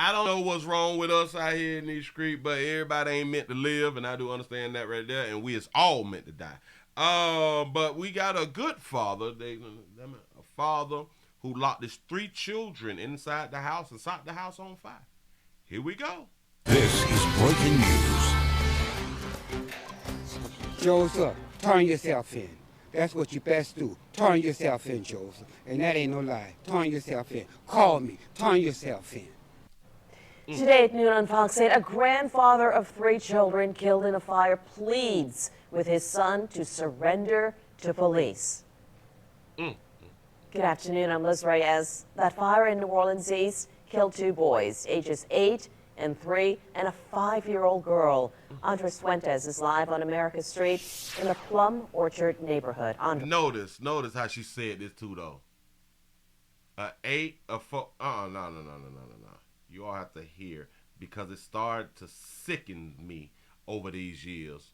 I don't know what's wrong with us out here in these streets, but everybody ain't meant to live, and I do understand that right there, and we is all meant to die. But we got a good father, a father who locked his three children inside the house and set the house on fire. Here we go. This is breaking news. Joseph, turn yourself in. That's what you best do. Turn yourself in, Joseph. And that ain't no lie. Turn yourself in. Call me. Turn yourself in. Today at noon on Fox 8, a grandfather of three children killed in a fire pleads with his son to surrender to police. Good afternoon, I'm Liz Reyes. That fire in New Orleans East killed two boys, ages 8 and 3, and a 5-year-old girl. Andres Fuentes is live on America Street in the Plum Orchard neighborhood. Notice how she said this too, though. A 8, a 4. No. You all have to hear, because it started to sicken me over these years.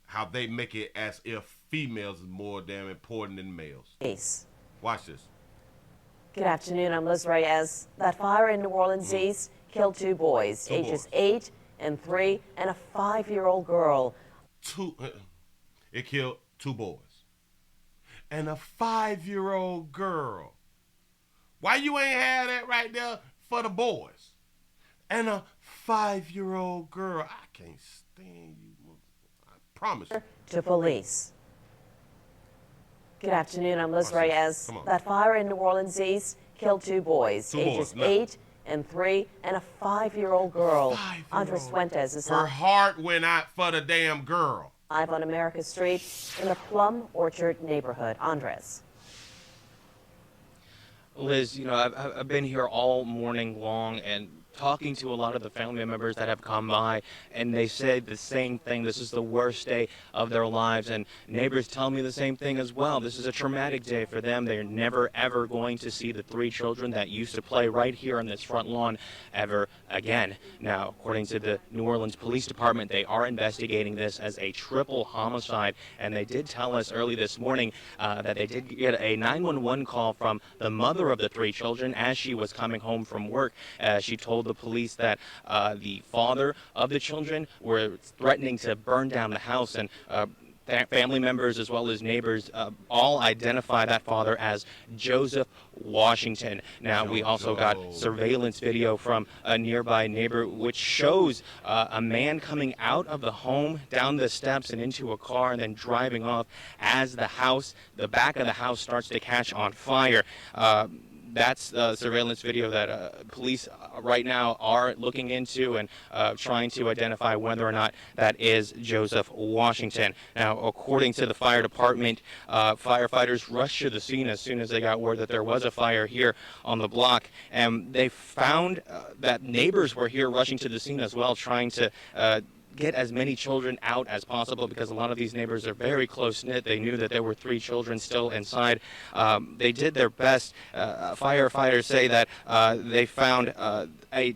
How they make it as if females is more damn important than males. Watch this. Good afternoon, I'm Liz Reyes. That fire in New Orleans East killed two boys, ages 8 and 3, and a 5-year-old girl. It killed two boys and a 5-year-old girl. Why you ain't had that right there for the boys and a 5-year-old girl? I can't stand you. I promise you. To police. Good afternoon, I'm Liz Reyes. That fire in New Orleans East killed two boys, ages 8 and 3, and a 5-year-old girl. Andres Fuentes is her heart went out for the damn girl. Live on America Street in the Plum Orchard neighborhood. Andres. Liz, I've been here all morning long and talking to a lot of the family members that have come by, and they said the same thing. This is the worst day of their lives, and neighbors tell me the same thing as well. This is a traumatic day for them. They're never, ever going to see the three children that used to play right here on this front lawn ever again. Now, according to the New Orleans Police Department, they are investigating this as a triple homicide, and they did tell us early this morning that they did get a 911 call from the mother of the three children as she was coming home from work. She told the police that the father of the children were threatening to burn down the house, and family members as well as neighbors all identify that father as Joseph Washington. Now, we also got surveillance video from a nearby neighbor which shows a man coming out of the home, down the steps and into a car, and then driving off as the back of the house starts to catch on fire. That's the surveillance video that police right now are looking into and trying to identify whether or not that is Joseph Washington. Now, according to the fire department, firefighters rushed to the scene as soon as they got word that there was a fire here on the block. And they found that neighbors were here rushing to the scene as well, trying to get as many children out as possible, because a lot of these neighbors are very close-knit. They knew that there were three children still inside. They did their best. Firefighters say that they found a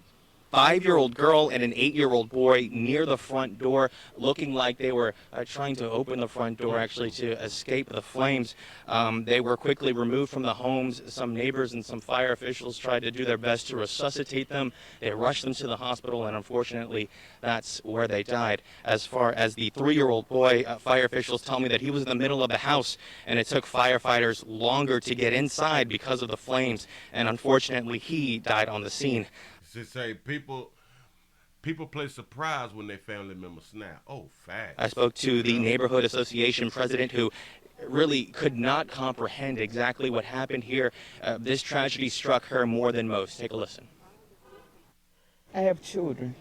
5-year-old girl and an 8-year-old boy near the front door, looking like they were trying to open the front door actually to escape the flames. They were quickly removed from the homes. Some neighbors and some fire officials tried to do their best to resuscitate them. They rushed them to the hospital, and unfortunately that's where they died. As far as the 3-year-old boy, fire officials tell me that he was in the middle of the house, and it took firefighters longer to get inside because of the flames, and unfortunately he died on the scene. She say people play surprise when their family members snap. Oh, fact. I spoke to the neighborhood association president, who really could not comprehend exactly what happened here. This tragedy struck her more than most. Take a listen. I have children.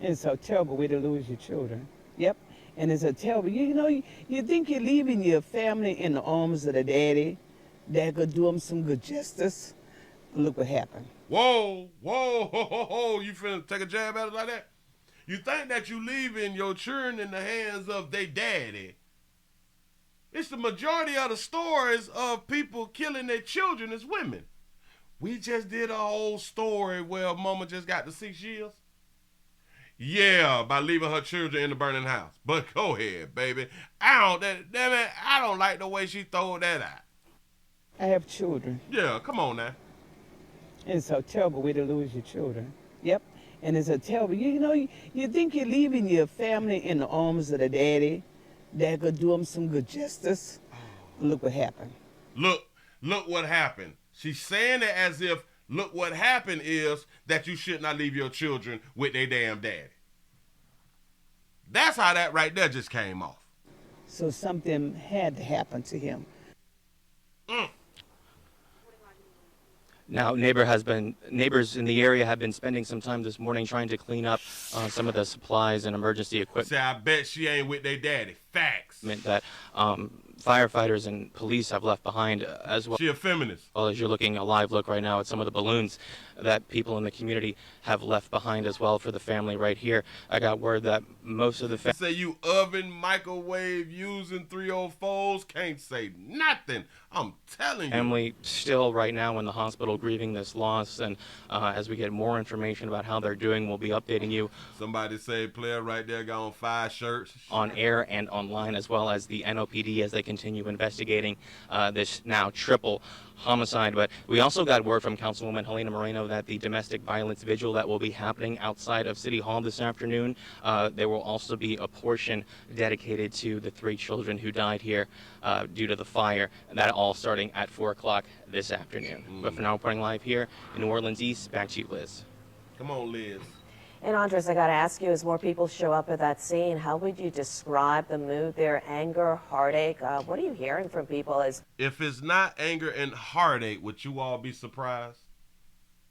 It's a terrible way to lose your children. Yep. And it's a terrible, you think you're leaving your family in the arms of the daddy that could do them some good justice. Look what happened. Whoa, you finna take a jab at it like that? You think that you leaving your children in the hands of their daddy. It's the majority of the stories of people killing their children is women. We just did a whole story where mama just got the 6 years. Yeah, by leaving her children in the burning house. But go ahead, baby. I don't like the way she throwed that out. I have children. Yeah, come on now. And it's a terrible way to lose your children. Yep. And it's a terrible, you think you're leaving your family in the arms of the daddy that could do them some good justice. Look what happened. Look what happened. She's saying it as if, look what happened is that you should not leave your children with their damn daddy. That's how that right there just came off. So something had to happen to him. Now, neighbors in the area have been spending some time this morning trying to clean up some of the supplies and emergency equipment. Say, I bet she ain't with their daddy. Facts. That firefighters and police have left behind as well. She a feminist. Well, as you're looking a live look right now at some of the balloons that people in the community have left behind as well for the family right here. I got word that most of the say you oven, microwave using 304s, can't say nothing. I'm telling you. Family still right now in the hospital grieving this loss, and as we get more information about how they're doing, we'll be updating you. Somebody say player right there got on 5 shirts. On air and online, as well as the NOPD as they continue investigating this now triple homicide. But we also got word from Councilwoman Helena Moreno that the domestic violence vigil that will be happening outside of City Hall this afternoon, there will also be a portion dedicated to the 3 children who died here due to the fire. That all starting at 4 o'clock this afternoon. But for now, reporting live here in New Orleans East, back to you, Liz. Come on, Liz. And Andres, I got to ask you, as more people show up at that scene, how would you describe the mood there? Anger, heartache? What are you hearing from people? If it's not anger and heartache, would you all be surprised?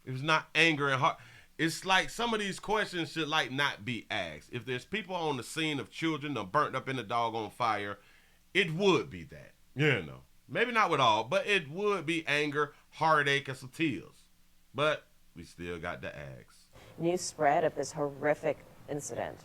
If it's not anger and heart, it's like some of these questions should like not be asked. If there's people on the scene of children that burnt up in the doggone fire, it would be that. You know, maybe not with all, but it would be anger, heartache, and some tears. But we still got to ask. News spread of this horrific incident.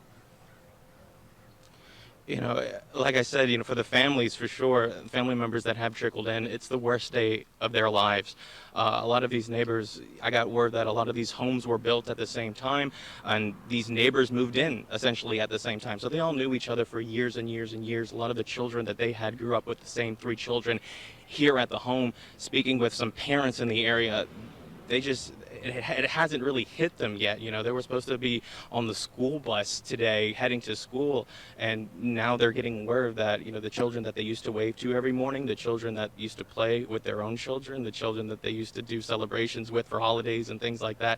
You know, like I said, for the families, for sure, family members that have trickled in, it's the worst day of their lives. A lot of these neighbors, I got word that a lot of these homes were built at the same time, and these neighbors moved in essentially at the same time. So they all knew each other for years and years and years. A lot of the children that they had grew up with the same 3 children here at the home. Speaking with some parents in the area, it hasn't really hit them yet. They were supposed to be on the school bus today heading to school, and now they're getting word that, the children that they used to wave to every morning, the children that used to play with their own children, the children that they used to do celebrations with for holidays and things like that,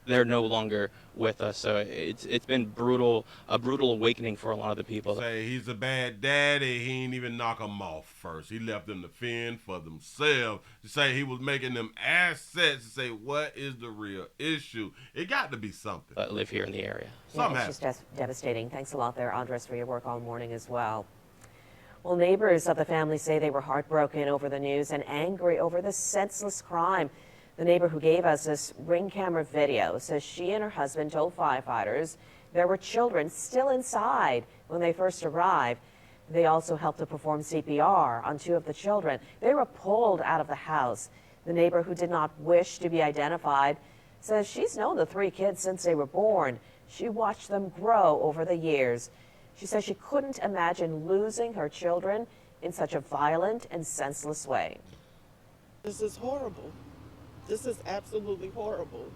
they're no longer with us. So it's been a brutal awakening for a lot of the people. Say he's a bad daddy, he ain't even knock them off first. He left them to fend for themselves. To say he was making them assets, to say what is the real issue. It got to be something. Live here in the area. Yeah, it's just devastating. Thanks a lot there, Andres, for your work all morning as well. Well, neighbors of the family say they were heartbroken over the news and angry over this senseless crime. The neighbor who gave us this ring camera video says she and her husband told firefighters there were children still inside when they first arrived. They also helped to perform CPR on 2 of the children. They were pulled out of the house. The neighbor, who did not wish to be identified, says she's known the 3 kids since they were born. She watched them grow over the years. She says she couldn't imagine losing her children in such a violent and senseless way. This is horrible. This is absolutely horrible.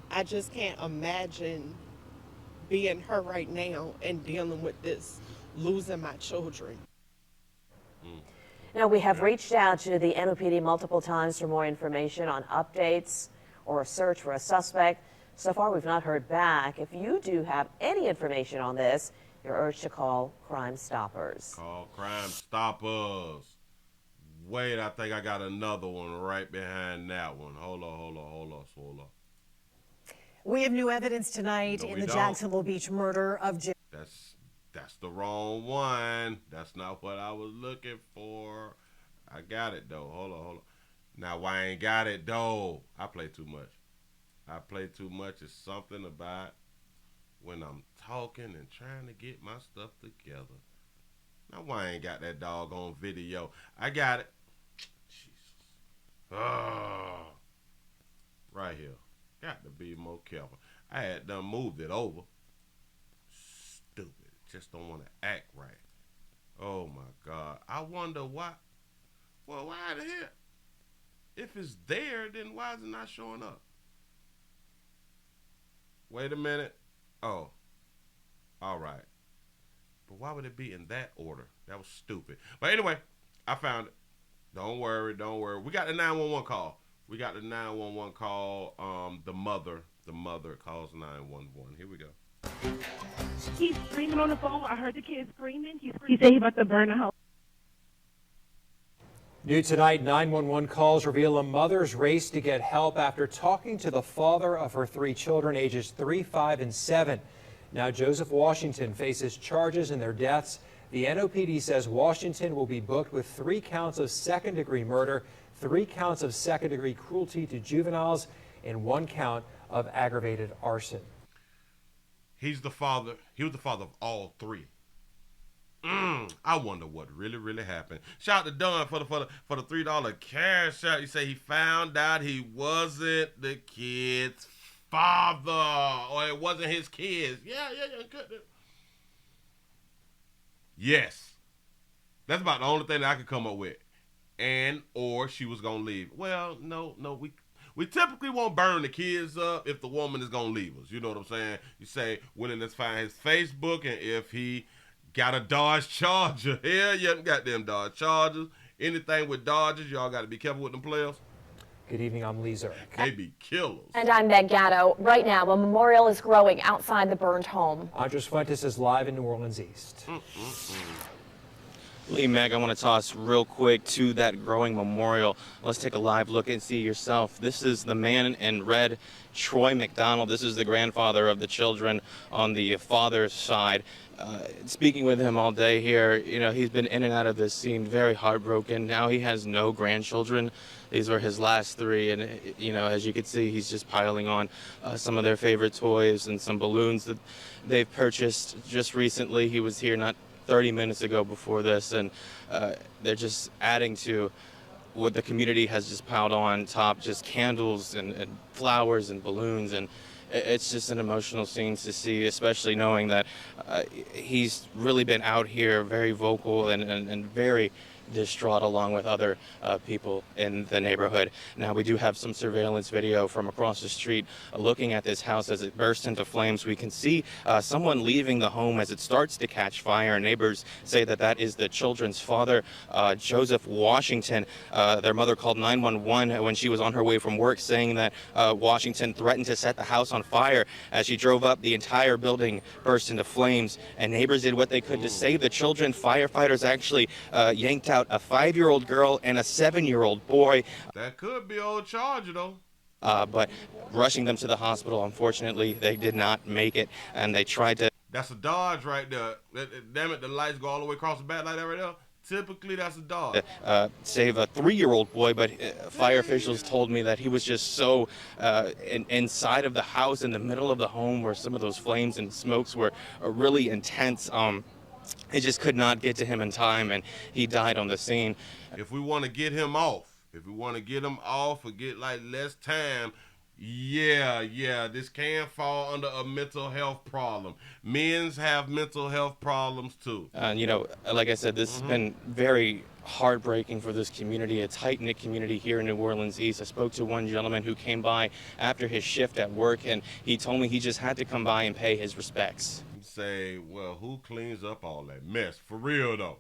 I just can't imagine being her right now and dealing with this, losing my children. Now, we have reached out to the NOPD multiple times for more information on updates or a search for a suspect. So far, we've not heard back. If you do have any information on this, you're urged to call Crime Stoppers. Call Crime Stoppers. Wait, I think I got another one right behind that one. Hold on. We have new evidence tonight in the Jacksonville Beach murder of Jim. That's the wrong one. That's not what I was looking for. I got it though. Hold on. Now why I ain't got it though? I play too much. It's something about when I'm talking and trying to get my stuff together. Now why I ain't got that doggone video? I got it. Jesus. Right here. Got to be more careful. I had done moved it over. Stupid. Just don't want to act right. Oh my God. I wonder why. Well, why the hell? If it's there, then why is it not showing up? Wait a minute. Oh, all right. But why would it be in that order? That was stupid. But anyway, I found it. Don't worry, don't worry. We got the 911 call. We got the 911 call. The mother calls 911. Here we go. He's screaming on the phone. I heard the kid screaming. He said he about to burn the house. New tonight, 911 calls reveal a mother's race to get help after talking to the father of her 3 children, ages 3, 5, and 7. Now Joseph Washington faces charges in their deaths. The NOPD says Washington will be booked with 3 counts of second-degree murder, 3 counts of second-degree cruelty to juveniles, and 1 count of aggravated arson. He's the father. He was the father of all 3. I wonder what really happened. Shout out to Don for the $3 cash out. You say he found out he wasn't the kid's father, or it wasn't his kids. Yeah. Good. Yes, that's about the only thing that I could come up with. And or she was gonna leave. Well, no, we typically won't burn the kids up if the woman is gonna leave us. You know what I'm saying? You say, Willie, let's find his Facebook, and if he got a Dodge Charger, hell yeah, got them Dodge Chargers. Anything with Dodgers, y'all got to be careful with them players. Good evening, I'm Lee Zurich. They be killers. And I'm Meg Gatto. Right now, a memorial is growing outside the burned home. Andres Fuentes is live in New Orleans East. Lee, Meg, I want to toss real quick to that growing memorial. Let's take a live look and see yourself. This is the man in red, Troy McDonald. This is the grandfather of the children on the father's side. Speaking with him all day here, you know, he's been in and out of this scene, very heartbroken. Now he has no grandchildren. These were his last 3, and, you know, as you can see, he's just piling on some of their favorite toys and some balloons that they've purchased just recently. He was here not 30 minutes ago before this, and they're just adding to what the community has just piled on top, just candles and flowers and balloons, and it's just an emotional scene to see, especially knowing that he's really been out here very vocal and very distraught, along with other people in the neighborhood. Now, we do have some surveillance video from across the street looking at this house as it burst into flames. We can see someone leaving the home as it starts to catch fire. Neighbors say that that is the children's father, Joseph Washington. Their mother called 911 when she was on her way from work, saying that Washington threatened to set the house on fire. As she drove up, the entire building burst into flames, and neighbors did what they could to save the children. Firefighters actually yanked out a 5-year-old girl and a 7-year-old boy. That could be old Charger, though. But rushing them to the hospital, unfortunately, they did not make it, and they tried to... That's a Dodge right there. Damn it, the lights go all the way across the back like that right there. Typically, that's a Dodge. Save a 3-year-old boy, but fire officials told me that he was just so inside of the house, in the middle of the home, where some of those flames and smokes were really intense. It just could not get to him in time, and he died on the scene. If we want to get him off, or get like less time, yeah, this can fall under a mental health problem. Men's have mental health problems too. You know, like I said, this has been very heartbreaking for this community, a tight-knit community here in New Orleans East. I spoke to one gentleman who came by after his shift at work, and he told me he just had to come by and pay his respects. Say, well, who cleans up all that mess? For real, though.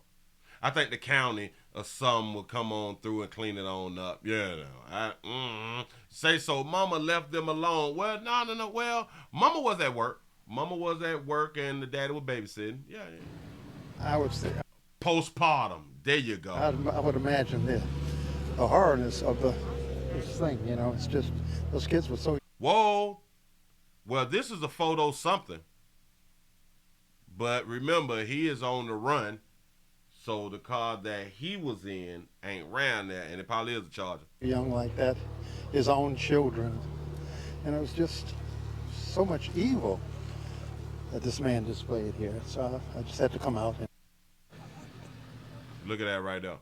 I think the county or some will come on through and clean it on up. Yeah, no. Say so. Mama left them alone. Well, no. Well, Mama was at work. And the daddy was babysitting. Yeah. I would say postpartum. There you go. I would imagine the horrorness of this thing. You know, it's just those kids were so. Whoa. Well, this is a photo something. But remember, he is on the run, so the car that he was in ain't around there, and it probably is a Charger. Young like that, his own children, and it was just so much evil that this man displayed here. So I just had to come out. Look at that right there.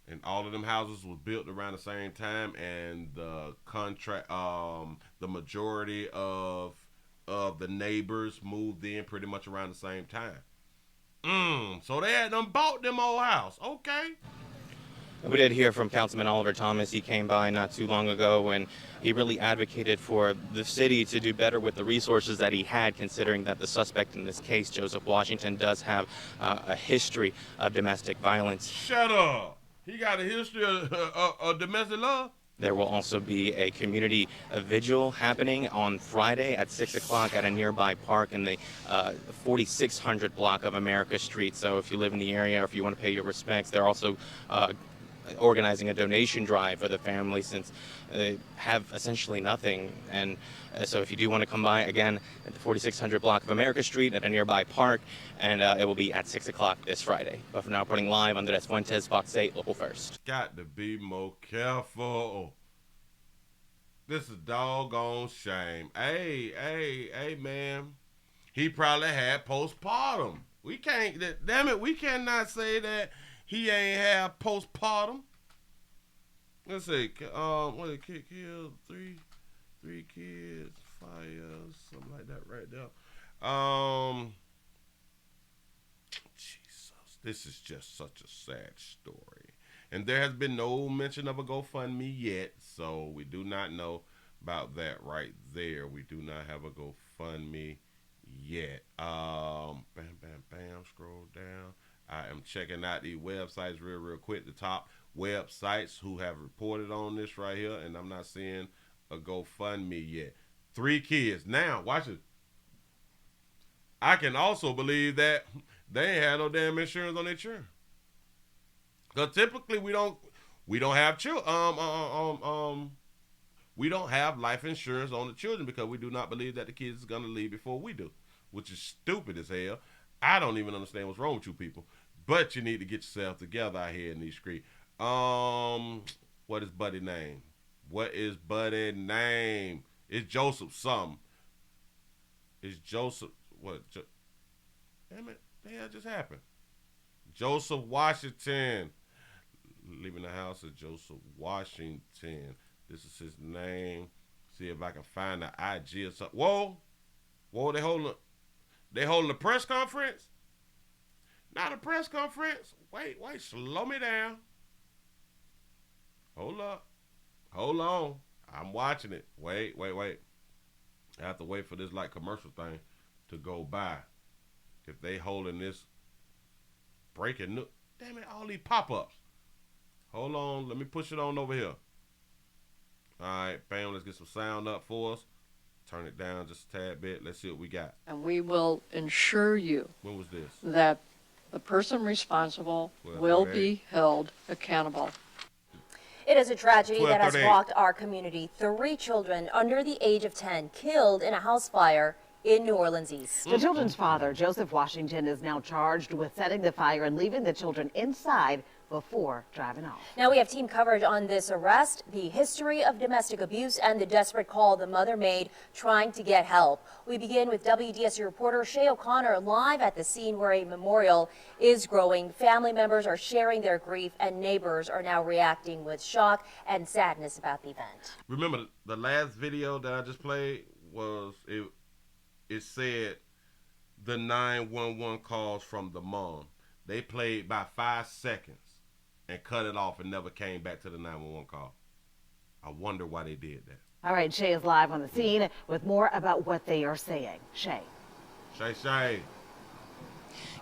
And all of them houses was built around the same time, and the majority of the neighbors moved in pretty much around the same time. So they had them bought them old house. Okay. We did hear from Councilman Oliver Thomas. He came by not too long ago, and he really advocated for the city to do better with the resources that he had, considering that the suspect in this case, Joseph Washington, does have a history of domestic violence. Shut up. He got a history of domestic love? There will also be a community vigil happening on Friday at 6 o'clock at a nearby park in the 4600 block of America Street. So if you live in the area or if you want to pay your respects, they're also organizing a donation drive for the family since they have essentially nothing. And so if you do want to come by, again, at the 4600 block of America Street at a nearby park, and it will be at 6 o'clock this Friday. But for now, reporting live, Andres Fuentes, Fox 8, Local First. Got to be more careful. This is doggone shame. Hey, man. He probably had postpartum. We can't, damn it, we cannot say that he ain't have postpartum. Let's see. What did kid kill? Three kids, fire, something like that right there. Jesus, this is just such a sad story. And there has been no mention of a GoFundMe yet, so we do not know about that right there. We do not have a GoFundMe yet. Bam, scroll down. I am checking out the websites real quick. The top websites who have reported on this right here, and I'm not seeing a GoFundMe yet. 3 kids. Now, watch it. I can also believe that they ain't had no damn insurance on their children. Because typically we don't have we don't have life insurance on the children because we do not believe that the kids is gonna leave before we do, which is stupid as hell. I don't even understand what's wrong with you people. But you need to get yourself together out here in these streets. What is Buddy's name? What is Buddy's name? It's Joseph something. It's Joseph, what? Damn it, the hell just happened? Joseph Washington. Leaving the house is Joseph Washington. This is his name. See if I can find the IG or something. Whoa, they holding a press conference? Not a press conference. Wait, slow me down. Hold up. Hold on. I'm watching it. Wait. I have to wait for this like commercial thing to go by. If they holding this breaking news. Damn it, all these pop-ups. Hold on, let me push it on over here. Alright, bam, let's get some sound up for us. Turn it down just a tad bit. Let's see what we got. And we will ensure you When was this? that the person responsible will be held accountable. It is a tragedy that has 12:38. rocked our community. 3 children under the age of 10 killed in a house fire in New Orleans East. The children's father, Joseph Washington, is now charged with setting the fire and leaving the children inside before driving off. Now we have team coverage on this arrest, the history of domestic abuse, and the desperate call the mother made trying to get help. We begin with WDSU reporter Shay O'Connor live at the scene where a memorial is growing. Family members are sharing their grief and neighbors are now reacting with shock and sadness about the event. Remember the last video that I just played was it said the 911 calls from the mom. They played about 5 seconds and cut it off and never came back to the 911 call. I wonder why they did that. All right, Shay is live on the scene with more about what they are saying. Shay. Shay.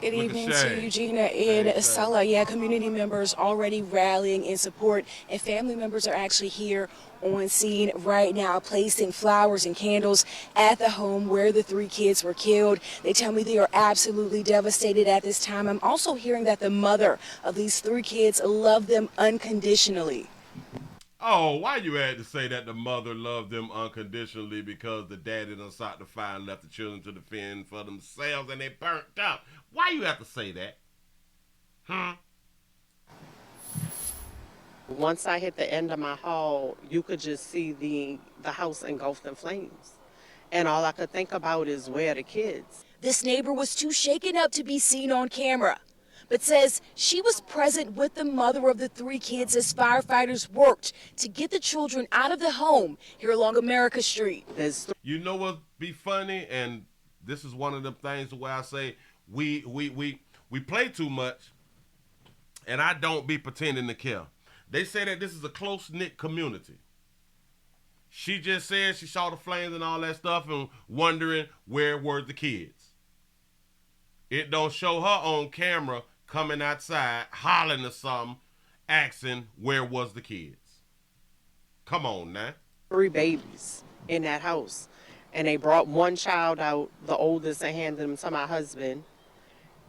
Good evening to Eugenia and Sala. Yeah, community members already rallying in support, and family members are actually here on scene right now, placing flowers and candles at the home where the 3 kids were killed. They tell me they are absolutely devastated at this time. I'm also hearing that the mother of these 3 kids loved them unconditionally. Oh, why you had to say that the mother loved them unconditionally because the daddy done sought to fire and left the children to defend for themselves and they burnt up? Why you have to say that? Once I hit the end of my hall, you could just see the house engulfed in flames. And all I could think about is where are the kids? This neighbor was too shaken up to be seen on camera, but says she was present with the mother of the 3 kids as firefighters worked to get the children out of the home here along America Street. You know what'd be funny? And this is one of the things where I say we play too much, and I don't be pretending to care. They say that this is a close-knit community. She just said she saw the flames and all that stuff and wondering where were the kids. It don't show her on camera coming outside, hollering or something, asking where was the kids. Come on now. 3 babies in that house. And they brought one child out, the oldest, and handed him to my husband.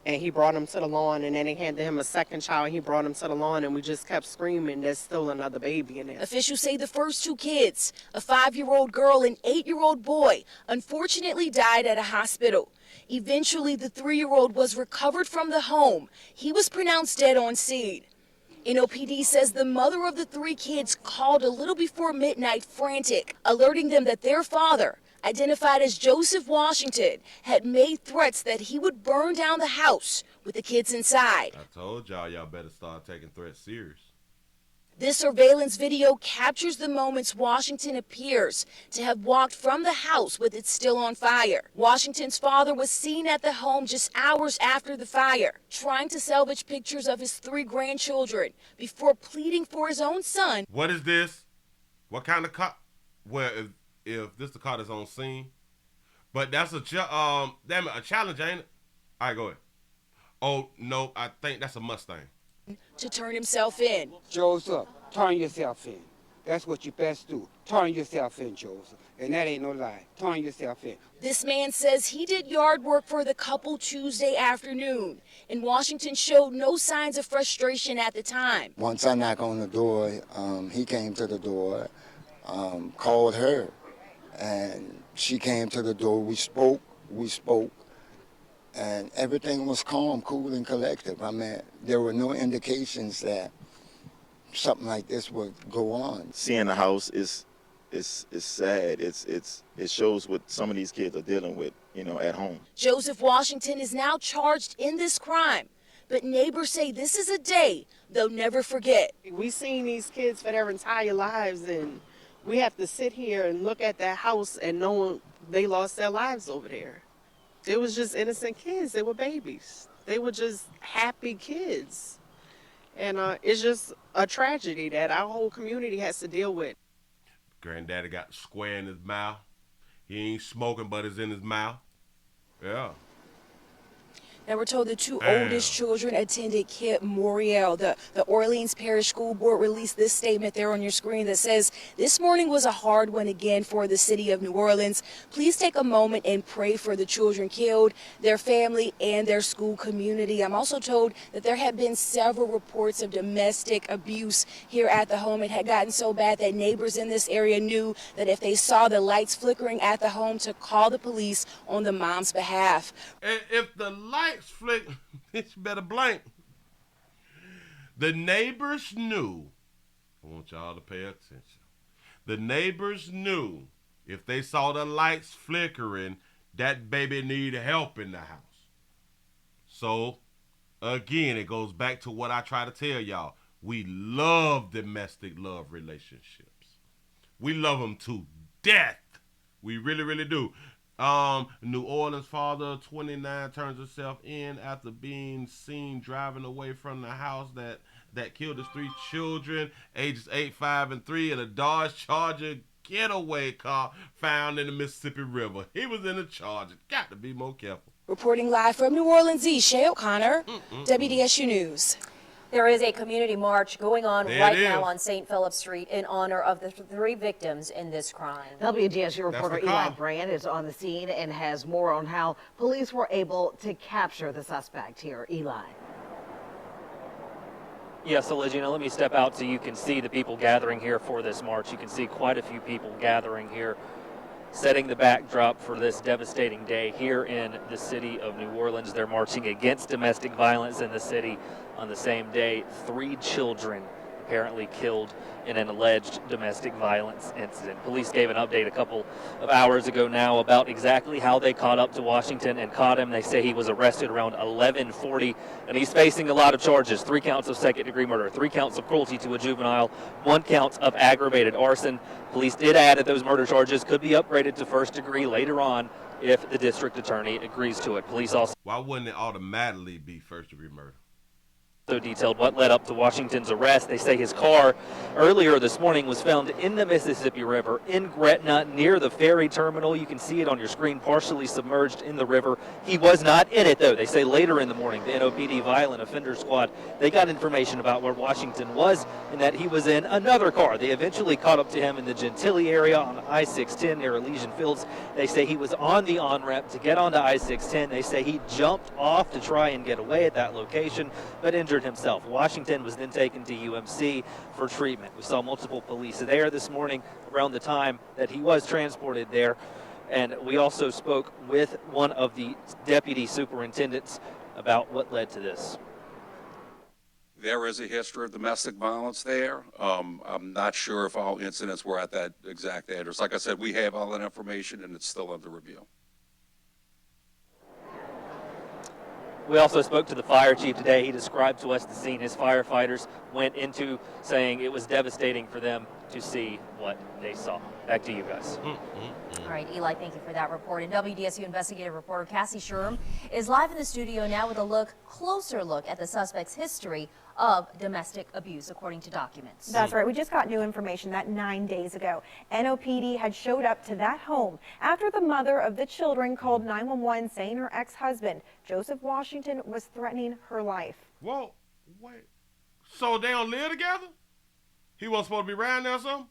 And he brought him to the lawn, and then they handed him a second child, and he brought him to the lawn, and we just kept screaming, there's still another baby in there. Officials say the first 2 kids, a 5-year-old girl and 8-year-old boy, unfortunately died at a hospital. Eventually, the 3-year-old was recovered from the home. He was pronounced dead on scene. NOPD says the mother of the 3 kids called a little before midnight frantic, alerting them that their father, identified as Joseph Washington, had made threats that he would burn down the house with the kids inside. I told y'all better start taking threats serious. This surveillance video captures the moments Washington appears to have walked from the house with it still on fire. Washington's father was seen at the home just hours after the fire, trying to salvage pictures of his 3 grandchildren before pleading for his own son. What is this? What kind of car? Well, if this the car that's on scene, but that's a challenge, ain't it? All right, go ahead. Oh no, I think that's a Mustang. To turn himself in. Joseph, turn yourself in. That's what you best do. Turn yourself in, Joseph. And that ain't no lie. Turn yourself in. This man says he did yard work for the couple Tuesday afternoon, and Washington showed no signs of frustration at the time. Once I knocked on the door, he came to the door, called her, and she came to the door. We spoke, and everything was calm, cool, and collective. I mean, there were no indications that something like this would go on. Seeing the house is sad. It shows what some of these kids are dealing with, at home. Joseph Washington is now charged in this crime, but neighbors say this is a day they'll never forget. We've seen these kids for their entire lives, and we have to sit here and look at that house and know they lost their lives over there. It was just innocent kids. They were babies. They were just happy kids. And it's just a tragedy that our whole community has to deal with. Granddaddy got square in his mouth. He ain't smoking, but it's in his mouth. Yeah. Now, we're told the 2 oldest children attended Camp Moriel. The Orleans Parish School Board released this statement there on your screen that says, "This morning was a hard one again for the city of New Orleans. Please take a moment and pray for the children killed, their family, and their school community." I'm also told that there have been several reports of domestic abuse here at the home. It had gotten so bad that neighbors in this area knew that if they saw the lights flickering at the home, to call the police on the mom's behalf. And if the lights flick, bitch better blank. The neighbors knew. I want y'all to pay attention. The neighbors knew if they saw the lights flickering, that baby needed help in the house. So, again, it goes back to what I try to tell y'all. We love domestic love relationships. We love them to death. We really, really do. New Orleans father, 29, turns himself in after being seen driving away from the house that killed his 3 children, ages 8, 5, and 3, in a Dodge Charger getaway car found in the Mississippi River. He was in a Charger. Got to be more careful. Reporting live from New Orleans East, Shay O'Connor, WDSU News. There is a community march going on There right it now is. on St. Philip Street in honor of the 3 victims in this crime. WDSU reporter the Eli car. Brand is on the scene and has more on how police were able to capture the suspect here. Eli. Yeah, so Legina, let me step out so you can see the people gathering here for this march. You can see quite a few people gathering here, setting the backdrop for this devastating day here in the city of New Orleans. They're marching against domestic violence in the city on the same day. 3 children apparently killed in an alleged domestic violence incident. Police gave an update a couple of hours ago now about exactly how they caught up to Washington and caught him. They say he was arrested around 11:40, and he's facing a lot of charges: 3 counts of second-degree murder, 3 counts of cruelty to a juvenile, 1 count of aggravated arson. Police did add that those murder charges could be upgraded to first degree later on if the district attorney agrees to it. Police also... Why wouldn't it automatically be first-degree murder? So detailed what led up to Washington's arrest. They say his car earlier this morning was found in the Mississippi River in Gretna near the ferry terminal. You can see it on your screen, partially submerged in the river. He was not in it, though. They say later in the morning, the NOPD Violent Offender Squad, they got information about where Washington was and that he was in another car. They eventually caught up to him in the Gentilly area on I-610 near Elysian Fields. They say he was on the on-ramp to get onto I-610. They say he jumped off to try and get away at that location, but injured himself. Washington was then taken to UMC for treatment. We saw multiple police there this morning around the time that he was transported there. And we also spoke with one of the deputy superintendents about what led to this. There is a history of domestic violence there. I'm not sure if all incidents were at that exact address. Like I said, we have all that information and it's still under review. We also spoke to the fire chief today. He described to us the scene his firefighters went into, saying it was devastating for them to see what they saw. Back to you guys. All right, Eli, thank you for that report. And WDSU investigative reporter Cassie Sherm is live in the studio now with a closer look at the suspect's history of domestic abuse, according to documents. That's right. We just got new information that 9 days ago, NOPD had showed up to that home after the mother of the children called 911 saying her ex-husband, Joseph Washington, was threatening her life. Whoa, wait. So they don't live together? He wasn't supposed to be around there or something?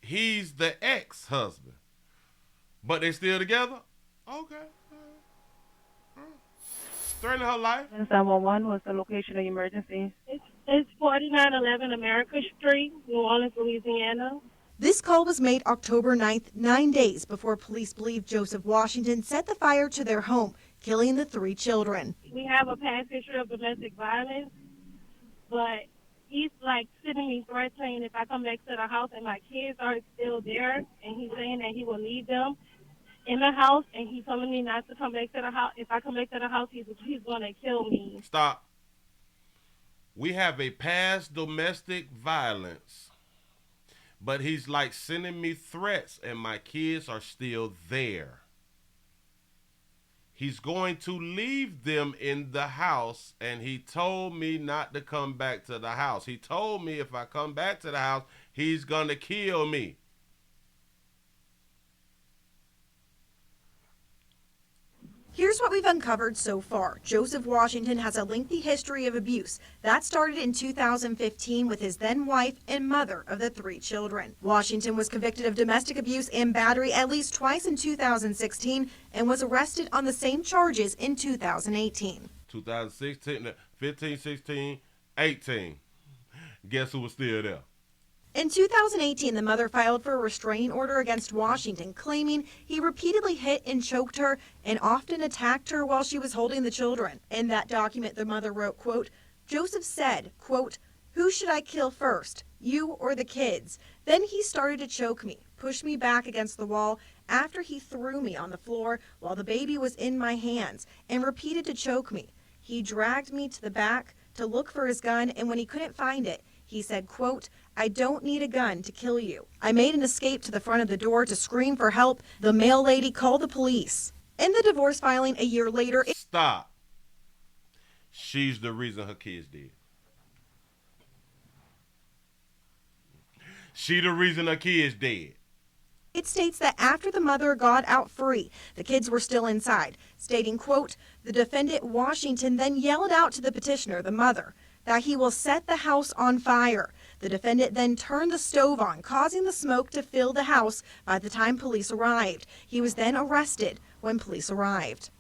He's the ex-husband. But they still together? Okay. Threatening her life? 911 was the location of the emergency. It's 4911 America Street, New Orleans, Louisiana. This call was made October 9th, 9 days before police believe Joseph Washington set the fire to their home, killing the 3 children. We have a past history of domestic violence, but he's like sending me threats saying if I come back to the house and my kids are still there, and he's saying that he will leave them in the house, and he's telling me not to come back to the house. If I come back to the house, he's going to kill me. Stop. We have a past domestic violence, but he's like sending me threats, and my kids are still there. He's going to leave them in the house, and he told me not to come back to the house. He told me if I come back to the house, he's going to kill me. Here's what we've uncovered so far. Joseph Washington has a lengthy history of abuse. That started in 2015 with his then wife and mother of the 3 children. Washington was convicted of domestic abuse and battery at least twice in 2016 and was arrested on the same charges in 2018. 2016, 15, 16, 18. Guess who was still there? In 2018, the mother filed for a restraining order against Washington, claiming he repeatedly hit and choked her and often attacked her while she was holding the children. In that document, the mother wrote, quote, Joseph said, quote, "Who should I kill first, you or the kids?" Then he started to choke me, pushed me back against the wall after he threw me on the floor while the baby was in my hands and repeated to choke me. He dragged me to the back to look for his gun, and when he couldn't find it, he said, quote, "I don't need a gun to kill you." I made an escape to the front of the door to scream for help. The mail lady called the police. In the divorce filing a year later... Stop. She's the reason her kids did. She the reason her kids dead. It states that after the mother got out free, the kids were still inside, stating, quote, "The defendant Washington then yelled out to the petitioner, the mother, that he will set the house on fire. The defendant then turned the stove on, causing the smoke to fill the house by the time police arrived. He was then arrested when police arrived.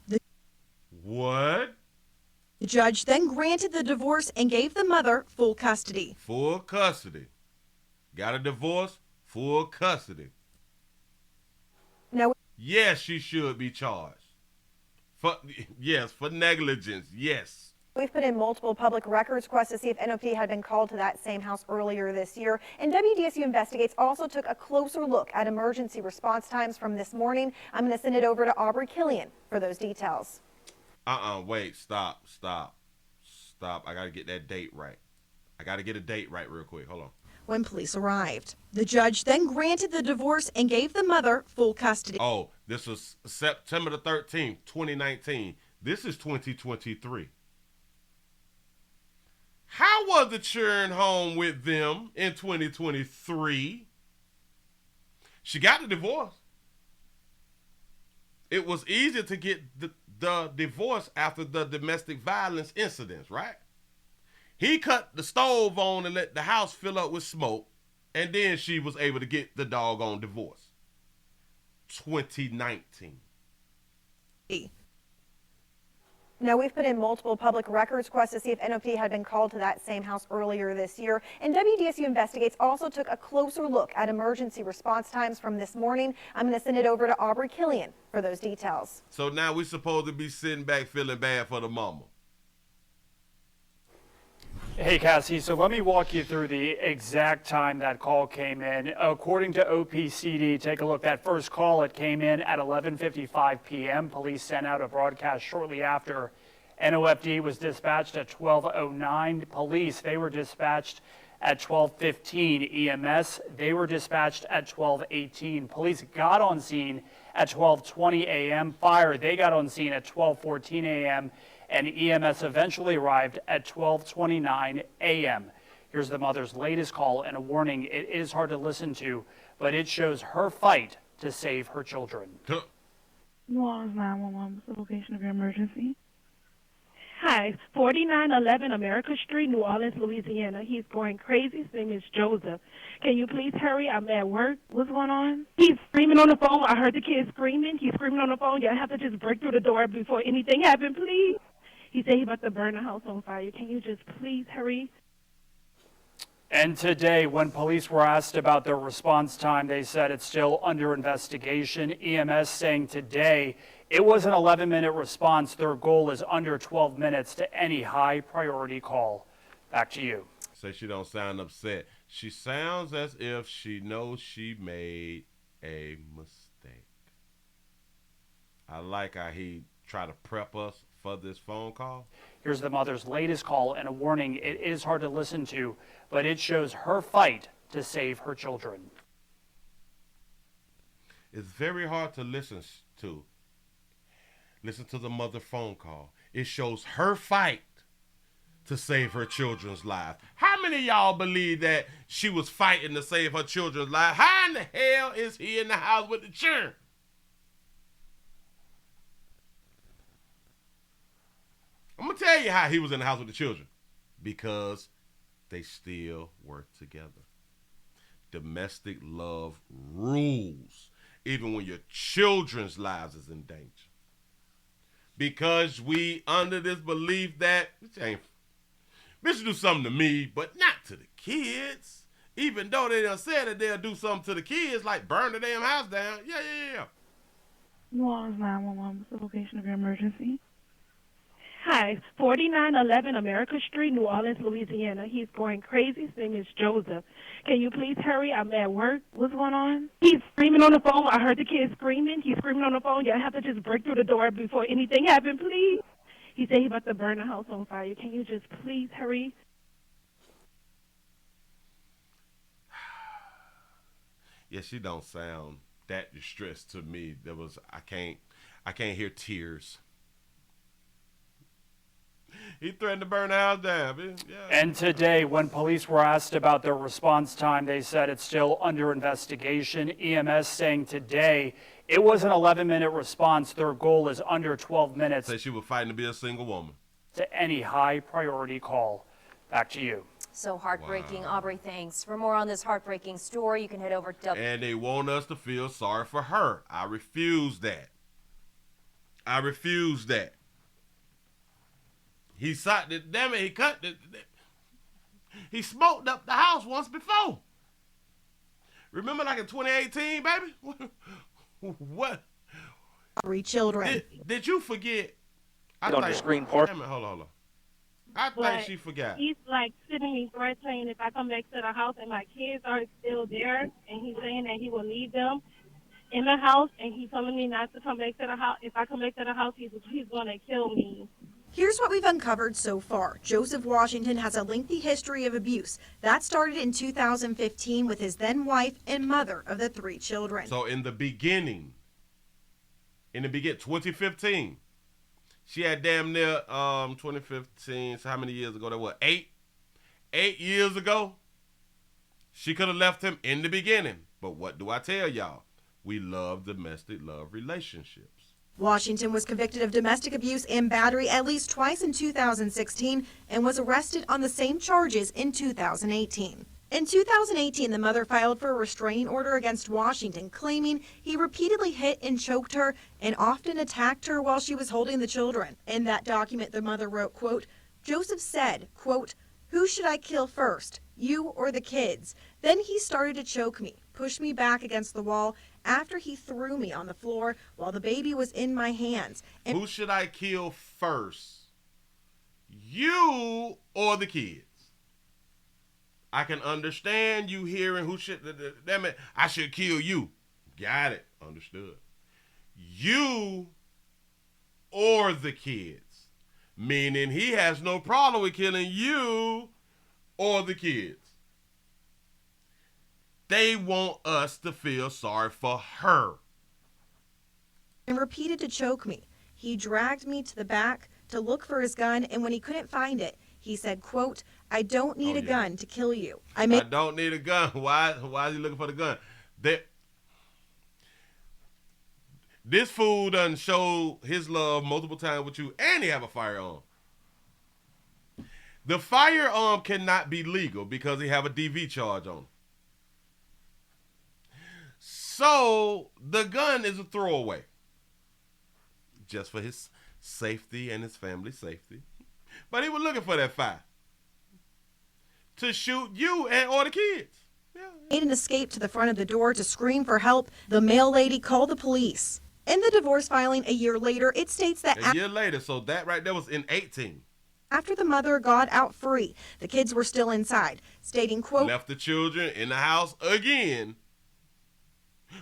What? The judge then granted the divorce and gave the mother full custody. Full custody. Got a divorce, full custody. Now, yes, she should be charged. For negligence, yes. We've put in multiple public records requests to see if NOPD had been called to that same house earlier this year. And WDSU Investigates also took a closer look at emergency response times from this morning. I'm going to send it over to Aubrey Killian for those details. Wait, stop. I got to get that date right. I got to get a date right real quick. Hold on. When police arrived, the judge then granted the divorce and gave the mother full custody. Oh, this was September the 13th, 2019. This is 2023. How was the children home with them in 2023? She got the divorce. It was easier to get the divorce after the domestic violence incidents, right? He cut the stove on and let the house fill up with smoke, and then she was able to get the doggone divorce. 2019. Now, we've put in multiple public records requests to see if NOP had been called to that same house earlier this year. And WDSU Investigates also took a closer look at emergency response times from this morning. I'm going to send it over to Aubrey Killian for those details. So now we're supposed to be sitting back feeling bad for the mama. Hey, Cassie, so let me walk you through the exact time that call came in. According to OPCD, take a look. That first call, it came in at 11:55 p.m. Police sent out a broadcast shortly after. NOFD was dispatched at 12:09. Police, they were dispatched at 12:15. EMS, they were dispatched at 12:18. Police got on scene at 12:20 a.m. Fire, they got on scene at 12:14 a.m. and EMS eventually arrived at 12:29 a.m. Here's the mother's latest call and a warning. It is hard to listen to, but it shows her fight to save her children. New Orleans 911, what's the location of your emergency? Hi, 4911 America Street, New Orleans, Louisiana. He's going crazy. His name is Joseph. Can you please hurry? I'm at work. What's going on? He's screaming on the phone. I heard the kid screaming. He's screaming on the phone. Y'all have to just break through the door before anything happens, please. He said he's about to burn the house on fire. Can you just please hurry? And today, when police were asked about their response time, they said it's still under investigation. EMS saying today it was an 11-minute response. Their goal is under 12 minutes to any high priority call. Back to you. Say she don't sound upset. She sounds as if she knows she made a mistake. I like how he tried to prep us for this phone call. Here's the mother's latest call and a warning. It is hard to listen to, but it shows her fight to save her children. It's very hard to listen to. Listen to the mother phone call. It shows her fight to save her children's lives. How many of y'all believe that she was fighting to save her children's lives? How in the hell is he in the house with the children? I'm going to tell you how he was in the house with the children. Because they still work together. Domestic love rules, even when your children's lives is in danger. Because we under this belief that bitch do something to me, but not to the kids. Even though they done said that they'll do something to the kids, like burn the damn house down. Yeah. New Orleans 911, what's the location of your emergency? Hi, 4911 America Street, New Orleans, Louisiana. He's going crazy. His name is Joseph. Can you please hurry? I'm at work. What's going on? He's screaming on the phone. I heard the kid screaming. He's screaming on the phone. Y'all have to just break through the door before anything happens, please. He said he's about to burn the house on fire. Can you just please hurry? Yeah, she don't sound that distressed to me. I can't hear tears. He threatened to burn the house down. Yeah. And today, when police were asked about their response time, they said it's still under investigation. EMS saying today it was an 11-minute response. Their goal is under 12 minutes. Say she was fighting to be a single woman. To any high priority call. Back to you. So heartbreaking. Wow. Aubrey, thanks. For more on this heartbreaking story, you can head over to... And they want us to feel sorry for her. I refuse that. He shot it. Damn it! He cut it. He smoked up the house once before. Remember, like in 2018, baby. What? 3 children. Did you forget? On your screen, Park. Damn it! Hold on. I think she forgot. He's like sitting me threatening if I come back to the house and my kids are still there, and he's saying that he will leave them in the house, and he's telling me not to come back to the house. If I come back to the house, he's going to kill me. Here's what we've uncovered so far. Joseph Washington has a lengthy history of abuse. That started in 2015 with his then wife and mother of the 3 children. So in the beginning, 2015, she had damn near 2015. So how many years ago that was? 8 8 years ago, she could have left him in the beginning. But what do I tell y'all? We love domestic love relationships. Washington was convicted of domestic abuse and battery at least twice in 2016 and was arrested on the same charges in 2018. In 2018, the mother filed for a restraining order against Washington, claiming he repeatedly hit and choked her and often attacked her while she was holding the children. In that document, the mother wrote, quote, Joseph said, quote, who should I kill first, you or the kids? Then he started to choke me, pushed me back against the wall after he threw me on the floor while the baby was in my hands. And who should I kill first, you or the kids? I can understand you hearing who should, damn it, I should kill you. Got it, understood. You or the kids. Meaning he has no problem with killing you or the kids. They want us to feel sorry for her. And repeated to choke me. He dragged me to the back to look for his gun, and when he couldn't find it, he said, quote, I don't need a gun to kill you. I don't need a gun. Why is he looking for the gun? This fool done showed his love multiple times with you, and he have a firearm. The firearm cannot be legal because he have a DV charge on him. So the gun is a throwaway. Just for his safety and his family's safety. But he was looking for that fire. To shoot you or the kids. Made an escape to the front of the door to scream for help. The mail lady called the police. In the divorce filing a year later, it states that a year later, so that right there was in 18. After the mother got out free, the kids were still inside, stating, quote, left the children in the house again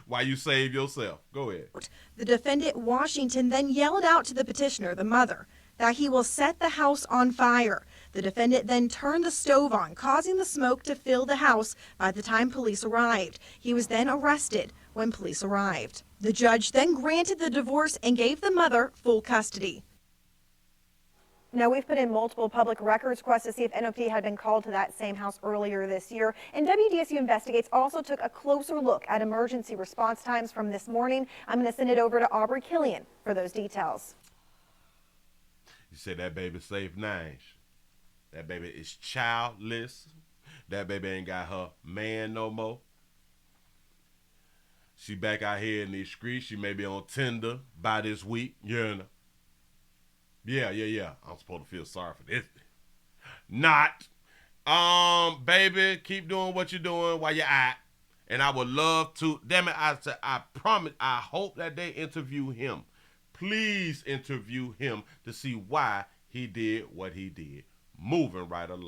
while you save yourself. Go ahead. The defendant, Washington, then yelled out to the petitioner, the mother, that he will set the house on fire. The defendant then turned the stove on, causing the smoke to fill the house by the time police arrived. He was then arrested when police arrived. The judge then granted the divorce and gave the mother full custody. Now, we've put in multiple public records requests to see if NOP had been called to that same house earlier this year. And WDSU Investigates also took a closer look at emergency response times from this morning. I'm going to send it over to Aubrey Killian for those details. You said that baby safe 9. That baby is childless. That baby ain't got her man no more. She back out here in these streets. She may be on Tinder by this week. You know. Yeah. I'm supposed to feel sorry for this. Not. Baby, keep doing what you're doing while you're out. And I would love to. Damn it, I promise. I hope that they interview him. Please interview him to see why he did what he did. Moving right along.